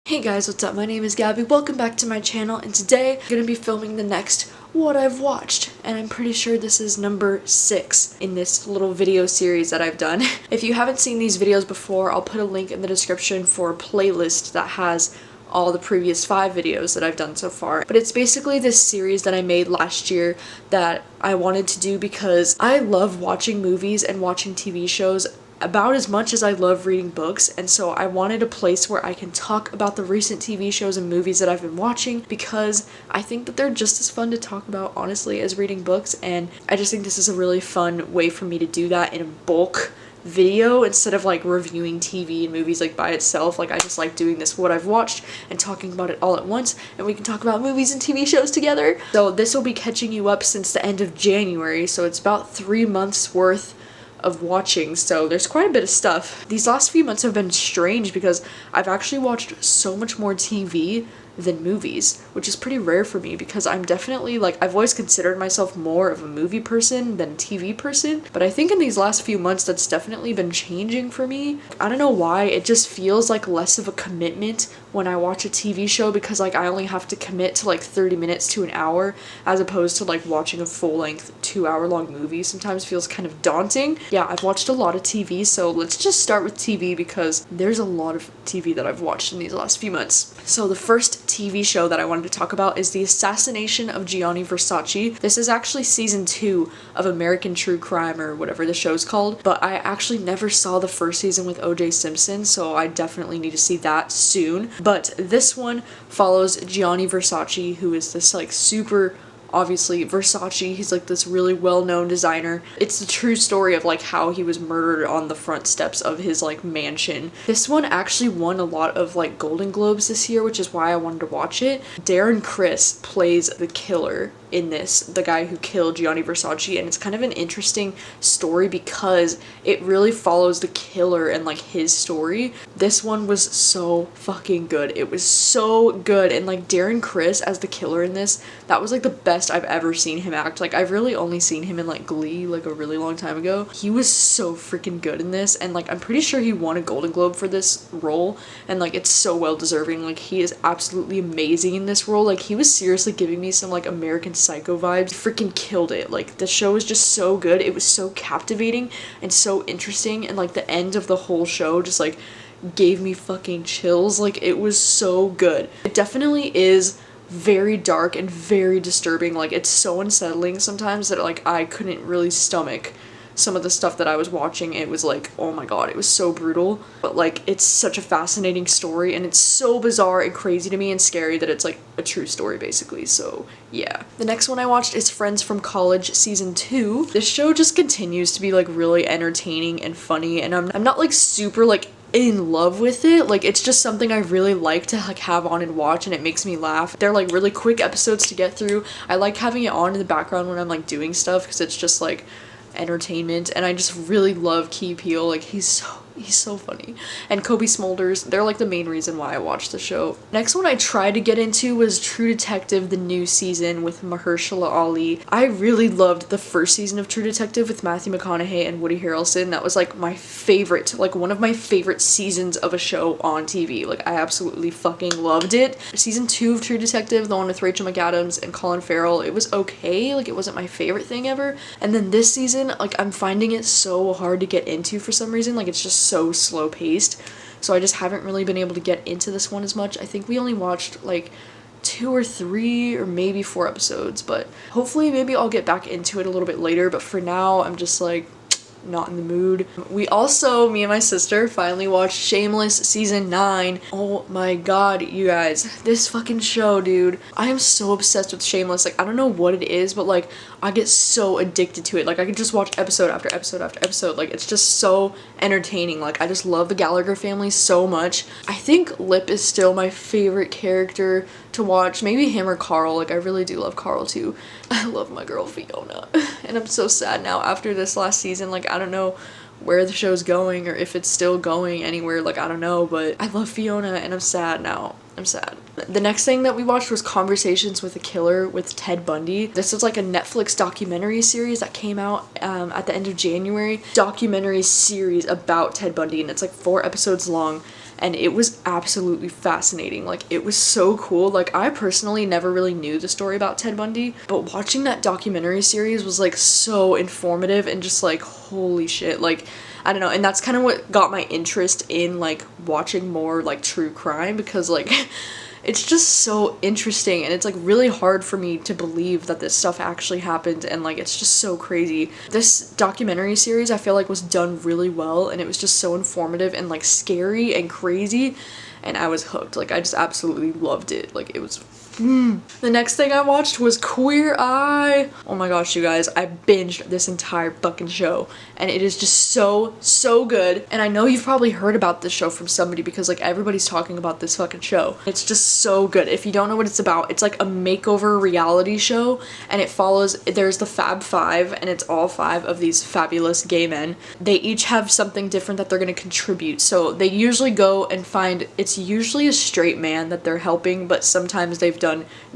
Hey guys, what's up? My name is Gabby. Welcome back to my channel, and today I'm going to be filming the next What I've Watched, and I'm pretty sure this is number 6 in this little video series that I've done. If you haven't seen these videos before, I'll put a link in the description for a playlist that has all the previous 5 videos that I've done so far. But it's basically this series that I made last year that I wanted to do because I love watching movies and watching TV shows about as much as I love reading books, and so I wanted a place where I can talk about the recent TV shows and movies that I've been watching because I think that they're just as fun to talk about, honestly, as reading books, and I just think this is a really fun way for me to do that in a bulk video instead of like reviewing TV and movies like by itself. Like, I just like doing this What I've Watched and talking about it all at once, and we can talk about movies and TV shows together. So this will be catching you up since the end of January, so it's about 3 months worth of watching, so there's quite a bit of stuff. These last few months have been strange because I've actually watched so much more TV than movies, which is pretty rare for me because I'm definitely like, I've always considered myself more of a movie person than a TV person, but I think in these last few months that's definitely been changing for me. I don't know why, it just feels like less of a commitment when I watch a TV show because like I only have to commit to like 30 minutes to an hour as opposed to like watching a full-length 2-hour long movie. Sometimes feels kind of daunting. Yeah, I've watched a lot of TV, so let's just start with TV because there's a lot of TV that I've watched in these last few months. So the first TV show that I wanted to talk about is The Assassination of Gianni Versace. This is actually season 2 of American True Crime, or whatever the show's called, but I actually never saw the first season with O.J. Simpson, so I definitely need to see that soon. But this one follows Gianni Versace, who is this like super, obviously Versace, he's like this really well-known designer. It's the true story of like how he was murdered on the front steps of his like mansion. This one actually won a lot of like Golden Globes this year, which is why I wanted to watch it. Darren Criss plays the killer in this, the guy who killed Gianni Versace, and it's kind of an interesting story because it really follows the killer and like his story. This one was so fucking good. It was so good, and like Darren Criss as the killer in this, that was like the best I've ever seen him act. Like, I've really only seen him in like Glee like a really long time ago. He was so freaking good in this, and like I'm pretty sure he won a Golden Globe for this role, and like it's so well deserving. Like, he is absolutely amazing in this role. Like, he was seriously giving me some like American Psycho vibes. Freaking killed it. Like, the show is just so good. It was so captivating and so interesting, and like the end of the whole show just like gave me fucking chills. Like, it was so good. It definitely is very dark and very disturbing. Like, it's so unsettling sometimes that like I couldn't really stomach some of the stuff that I was watching. It was like, oh my god, it was so brutal, but like it's such a fascinating story, and it's so bizarre and crazy to me and scary that it's like a true story basically. So yeah. The next one I watched is Friends from College season 2. This show just continues to be like really entertaining and funny, and I'm not like super like in love with it. Like, it's just something I really like to like have on and watch, and it makes me laugh. They're like really quick episodes to get through. I like having it on in the background when I'm like doing stuff because it's just like entertainment, and I just really love Key Peele. Like, he's so funny. And Kobe Smulders, they're like the main reason why I watched the show. Next one I tried to get into was True Detective, the new season with Mahershala Ali. I really loved the first season of True Detective with Matthew McConaughey and Woody Harrelson. That was like my favorite, like one of my favorite seasons of a show on TV. Like, I absolutely fucking loved it. Season 2 of True Detective, the one with Rachel McAdams and Colin Farrell, it was okay. Like, it wasn't my favorite thing ever. And then this season, like, I'm finding it so hard to get into for some reason. Like, it's just so slow paced, so I just haven't really been able to get into this one as much. I think we only watched like 2 or 3 or maybe 4 episodes, but hopefully maybe I'll get back into it a little bit later. But for now, I'm just like not in the mood. We also, me and my sister, finally watched Shameless season 9. Oh my god, you guys, this fucking show, dude. I am so obsessed with Shameless. Like, I don't know what it is, but like I get so addicted to it. Like, I can just watch episode after episode after episode. Like, it's just so entertaining. Like, I just love the Gallagher family so much. I think Lip is still my favorite character to watch. Maybe him or Carl. Like, I really do love Carl too. I love my girl Fiona. And I'm so sad now after this last season. Like, I don't know where the show's going or if it's still going anywhere. Like, I don't know, but I love Fiona and I'm sad now. I'm sad. The next thing that we watched was Conversations with a Killer with Ted Bundy. This is like a Netflix documentary series that came out at the end of January. Documentary series about Ted Bundy, and it's like 4 episodes long. and it was absolutely fascinating. Like, it was so cool. Like, I personally never really knew the story about Ted Bundy, but watching that documentary series was like so informative and just like, holy shit, like, I don't know. And that's kind of what got my interest in like watching more like true crime, because like it's just so interesting, and it's like really hard for me to believe that this stuff actually happened, and like it's just so crazy. This documentary series I feel like was done really well, and it was just so informative and like scary and crazy, and I was hooked. Like, I just absolutely loved it. Like, it was The next thing I watched was Queer Eye. Oh my gosh, you guys, I binged this entire fucking show, and it is just so good. And I know you've probably heard about this show from somebody, because like everybody's talking about this fucking show. It's just so good. If you don't know what it's about, it's like a makeover reality show, and it follows, there's the Fab Five, and it's all 5 of these fabulous gay men. They each have something different that they're gonna contribute. So they usually go and find, it's usually a straight man that they're helping, but sometimes they've done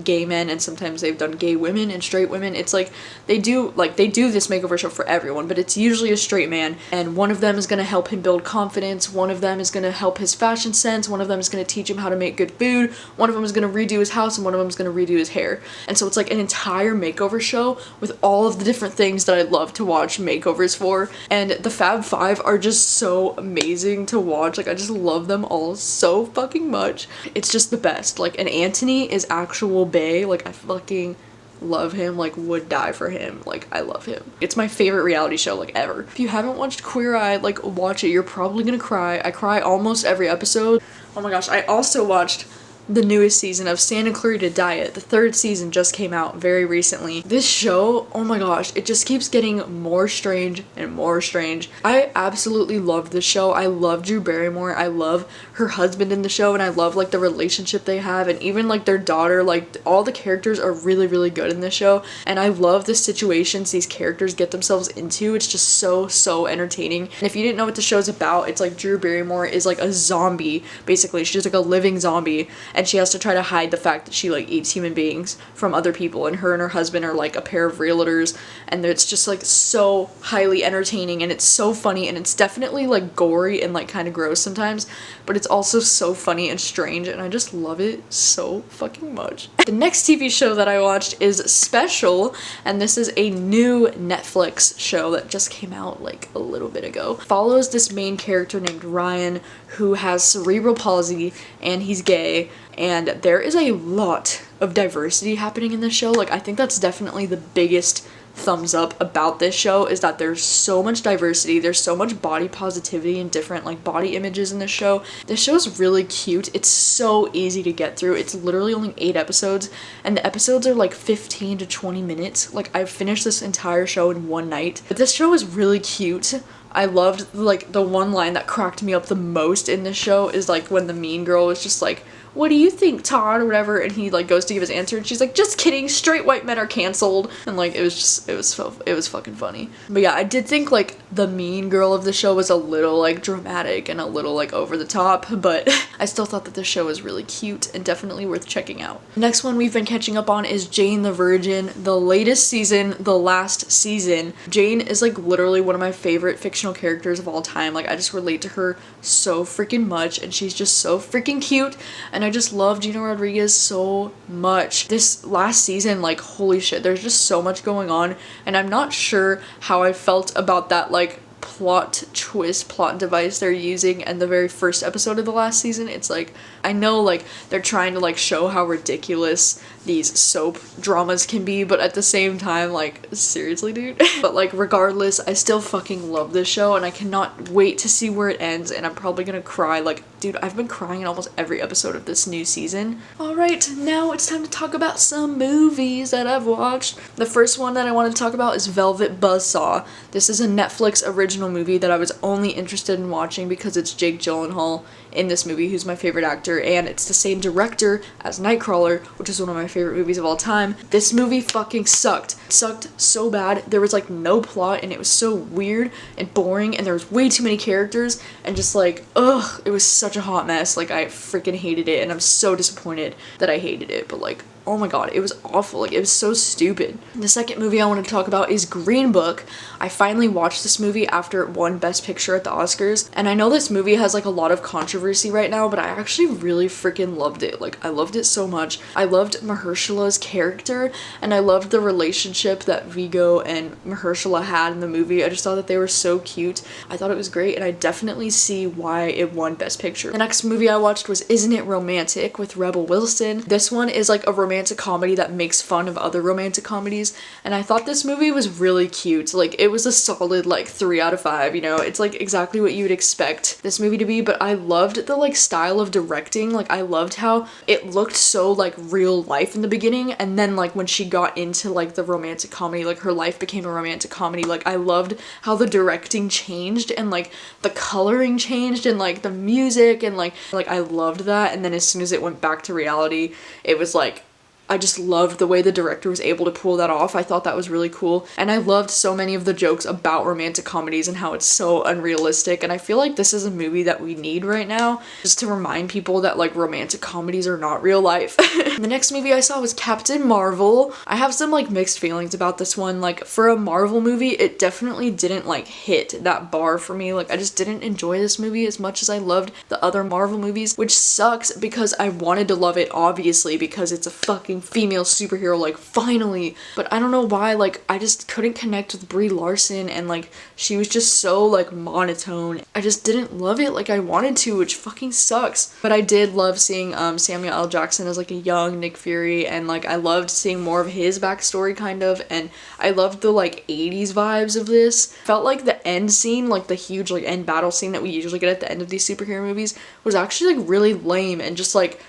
gay men, and sometimes they've done gay women and straight women. It's like they do this makeover show for everyone, but it's usually a straight man, and one of them is going to help him build confidence, one of them is going to help his fashion sense, one of them is going to teach him how to make good food, one of them is going to redo his house, and one of them is going to redo his hair. And so it's like an entire makeover show with all of the different things that I love to watch makeovers for, and the Fab Five are just so amazing to watch. Like, I just love them all so fucking much. It's just the best. Like, and Anthony is actual bae. Like, I fucking love him, like would die for him. Like, I love him. It's my favorite reality show like ever. If you haven't watched Queer Eye, like watch it. You're probably gonna cry. I cry almost every episode. Oh my gosh, I also watched the newest season of Santa Clarita Diet. The 3rd season just came out very recently. This show, oh my gosh, it just keeps getting more strange and more strange. I absolutely love this show. I love Drew Barrymore. I love her husband in the show, and I love like the relationship they have, and even like their daughter. Like, all the characters are really good in this show, and I love the situations these characters get themselves into. It's just so entertaining. And if you didn't know what the show's about, it's like Drew Barrymore is like a zombie, basically. She's like a living zombie, and she has to try to hide the fact that she like eats human beings from other people, and her husband are like a pair of realtors, and it's just like so highly entertaining, and it's so funny, and it's definitely like gory and like kind of gross sometimes, but it's also so funny and strange, and I just love it so fucking much. The next TV show that I watched is Special, and this is a new Netflix show that just came out like a little bit ago. Follows this main character named Ryan, who has cerebral palsy, and he's gay, and there is a lot of diversity happening in this show. Like, I think that's definitely the biggest thumbs up about this show, is that there's so much diversity, there's so much body positivity and different like body images in this show. This show is really cute. It's so easy to get through. It's literally only 8 episodes, and the episodes are like 15 to 20 minutes. Like, I finished this entire show in one night. But this show is really cute. I loved, like, the one line that cracked me up the most in this show is like when the mean girl is just like, "What do you think, Todd?" or whatever, and he like goes to give his answer, and she's like, "Just kidding, straight white men are canceled." And like, it was fucking funny. But yeah, I did think like the mean girl of the show was a little like dramatic and a little like over the top, but I still thought that the show was really cute and definitely worth checking out. Next one we've been catching up on is Jane the Virgin, the latest season, the last season. Jane is like literally one of my favorite fictional characters of all time. Like, I just relate to her so freaking much, and she's just so freaking cute, and I just love Gina Rodriguez so much. This last season, like, holy shit, there's just so much going on, and I'm not sure how I felt about that like plot device they're using in the very first episode of the last season. It's like, I know like they're trying to like show how ridiculous these soap dramas can be, but at the same time, like, seriously, dude. But like, regardless, I still fucking love this show, and I cannot wait to see where it ends, and I'm probably gonna cry. Like, dude, I've been crying in almost every episode of this new season. Alright, now it's time to talk about some movies that I've watched. The first one that I want to talk about is Velvet Buzzsaw. This is a Netflix original movie that I was only interested in watching because it's Jake Gyllenhaal in this movie, who's my favorite actor, and it's the same director as Nightcrawler, which is one of my favorite movies of all time. This movie fucking sucked. It sucked so bad. There was like no plot, and it was so weird and boring, and there was way too many characters, and just like, ugh, it was such a hot mess. Like, I freaking hated it, and I'm so disappointed that I hated it, but like, oh my god, it was awful. Like, it was so stupid. The second movie I want to talk about is Green Book. I finally watched this movie after it won Best Picture at the Oscars, and I know this movie has like a lot of controversy right now, but I actually really freaking loved it. Like, I loved it so much. I loved Mahershala's character, and I loved the relationship that Viggo and Mahershala had in the movie. I just thought that they were so cute. I thought it was great, and I definitely see why it won Best Picture. The next movie I watched was Isn't It Romantic with Rebel Wilson. This one is like a romantic comedy that makes fun of other romantic comedies, and I thought this movie was really cute. Like, it was a solid like 3 out of 5, you know? It's like exactly what you would expect this movie to be, but I loved the like style of directing. Like, I loved how it looked so like real life in the beginning, and then like when she got into like the romantic comedy, like her life became a romantic comedy. Like, I loved how the directing changed and like the coloring changed and like the music and like I loved that. And then as soon as it went back to reality, it was like, I just loved the way the director was able to pull that off. I thought that was really cool. And I loved so many of the jokes about romantic comedies and how it's so unrealistic. And I feel like this is a movie that we need right now, just to remind people that like romantic comedies are not real life. The next movie I saw was Captain Marvel. I have some like mixed feelings about this one. Like, for a Marvel movie, it definitely didn't like hit that bar for me. Like, I just didn't enjoy this movie as much as I loved the other Marvel movies, which sucks because I wanted to love it, obviously, because it's a fucking female superhero, like, finally. But I don't know why, like, I just couldn't connect with Brie Larson, and like, she was just so like monotone. I just didn't love it like I wanted to, which fucking sucks. But I did love seeing Samuel L. Jackson as like a young Nick Fury, and like I loved seeing more of his backstory kind of, and I loved the like 80s vibes of this. Felt like the end scene, like the huge like end battle scene that we usually get at the end of these superhero movies, was actually like really lame and just like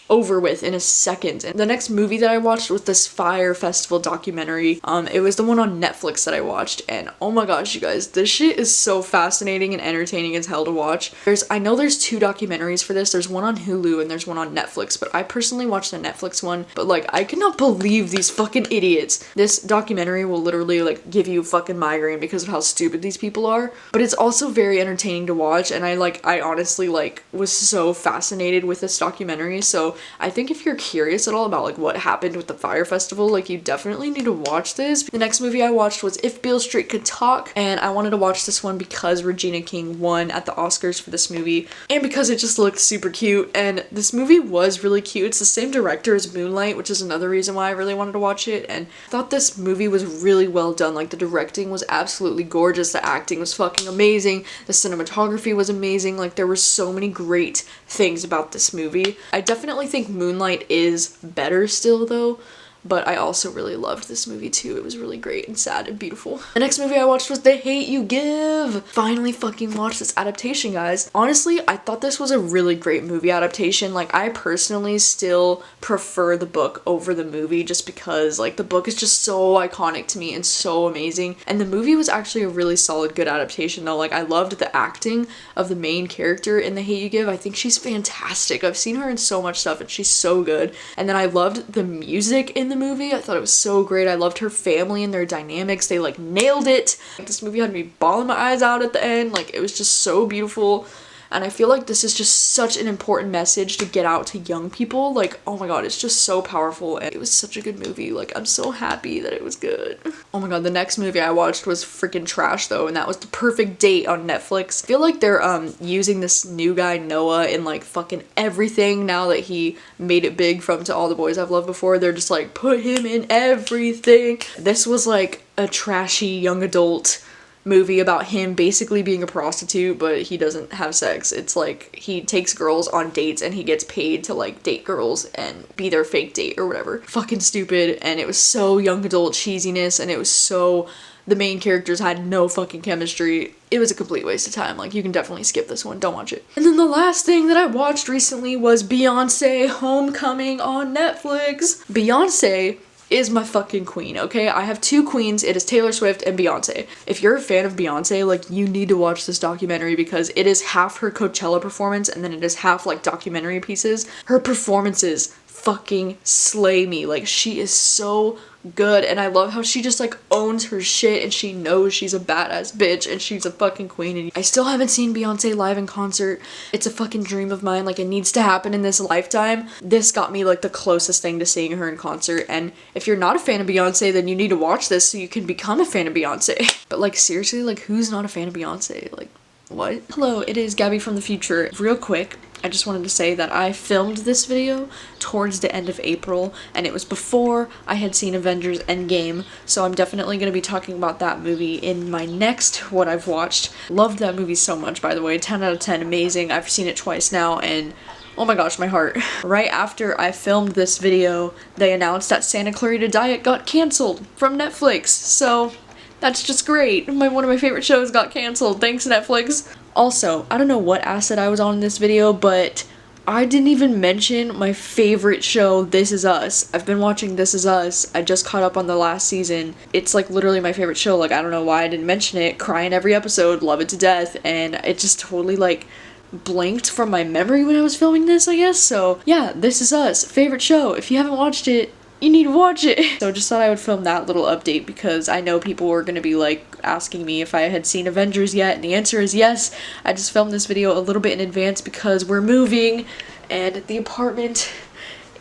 over with in a second. And the next movie that I watched was this Fire Festival documentary. It was the one on Netflix that I watched, and oh my gosh, you guys, this shit is so fascinating and entertaining as hell to watch. I know there's 2 documentaries for this. There's one on Hulu and there's one on Netflix, but I personally watched the Netflix one. But like, I cannot believe these fucking idiots. This documentary will literally like give you a fucking migraine because of how stupid these people are, but it's also very entertaining to watch, and I honestly like was so fascinated with this documentary. So I think if you're curious at all about like what happened with the Fire Festival, like, you definitely need to watch this. The next movie I watched was If Beale Street Could Talk, and I wanted to watch this one because Regina King won at the Oscars for this movie, and because it just looked super cute. And this movie was really cute. It's the same director as Moonlight, which is another reason why I really wanted to watch it. And I thought this movie was really well done. Like, the directing was absolutely gorgeous, the acting was fucking amazing, the cinematography was amazing. Like, there were so many great things about this movie. I definitely think Moonlight is better still though, but I also really loved this movie too. It was really great and sad and beautiful. The next movie I watched was The Hate You Give. Finally fucking watched this adaptation, guys. Honestly, I thought this was a really great movie adaptation. Like, I personally still prefer the book over the movie, just because like the book is just so iconic to me and so amazing. And the movie was actually a really solid, good adaptation though. Like, I loved the acting of the main character in The Hate You Give. I think she's fantastic. I've seen her in so much stuff and she's so good. And then I loved the music in the movie. I thought it was so great. I loved her family and their dynamics. They like nailed it. Like, this movie had me bawling my eyes out at the end. Like, it was just so beautiful. And I feel like this is just such an important message to get out to young people. Like, oh my god, it's just so powerful, and it was such a good movie. Like, I'm so happy that it was good. Oh my god, the next movie I watched was freaking trash though, and that was The Perfect Date on Netflix. I feel like they're using this new guy Noah in like fucking everything now that he made it big from To All the Boys I've Loved Before. They're just like, put him in everything. This was like a trashy young adult movie about him basically being a prostitute, but he doesn't have sex. It's like he takes girls on dates and he gets paid to like date girls and be their fake date or whatever. Fucking stupid. And it was so young adult cheesiness, and it was so, the main characters had no fucking chemistry. It was a complete waste of time. Like, you can definitely skip this one. Don't watch it. And then the last thing that I watched recently was Beyonce Homecoming on Netflix. Beyonce is my fucking queen, okay? I have 2 queens. It is Taylor Swift and Beyonce. If you're a fan of Beyonce, like, you need to watch this documentary because it is half her Coachella performance and then it is half like documentary pieces. Her performances fucking slay me. Like, she is so good, and I love how she just like owns her shit and she knows she's a badass bitch and she's a fucking queen. And I still haven't seen Beyonce live in concert. It's a fucking dream of mine. Like, it needs to happen in this lifetime. This got me like the closest thing to seeing her in concert, and if you're not a fan of Beyonce, then you need to watch this so you can become a fan of Beyonce. But like, seriously, like, who's not a fan of Beyonce? Like, what? Hello, it is Gabby from the future. Real quick, I just wanted to say that I filmed this video towards the end of April, and it was before I had seen Avengers Endgame, so I'm definitely going to be talking about that movie in my next What I've Watched. Loved that movie so much, by the way. 10 out of 10, amazing. I've seen it twice now, and oh my gosh, my heart. Right after I filmed this video, they announced that Santa Clarita Diet got canceled from Netflix, so that's just great. One of my favorite shows got canceled. Thanks, Netflix. Also, I don't know what asset I was on in this video, but I didn't even mention my favorite show, This Is Us. I've been watching This Is Us. I just caught up on the last season. It's like literally my favorite show. Like, I don't know why I didn't mention it. Crying every episode, love it to death, and it just totally like blanked from my memory when I was filming this, I guess. So yeah, This Is Us, favorite show. If you haven't watched it, you need to watch it. So just thought I would film that little update because I know people were gonna be like asking me if I had seen Avengers yet, and the answer is yes. I just filmed this video a little bit in advance because we're moving and the apartment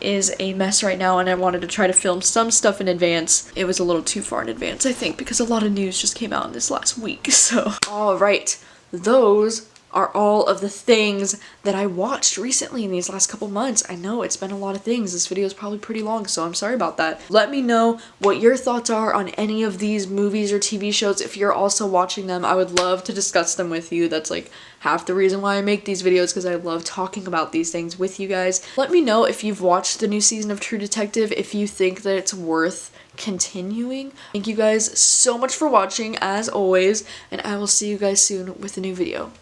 is a mess right now, and I wanted to try to film some stuff in advance. It was a little too far in advance, I think, because a lot of news just came out in this last week. So alright, those are all of the things that I watched recently in these last couple months. I know it's been a lot of things. This video is probably pretty long, so I'm sorry about that. Let me know what your thoughts are on any of these movies or TV shows. If you're also watching them, I would love to discuss them with you. That's like half the reason why I make these videos, because I love talking about these things with you guys. Let me know if you've watched the new season of True Detective, if you think that it's worth continuing. Thank you guys so much for watching, as always, and I will see you guys soon with a new video.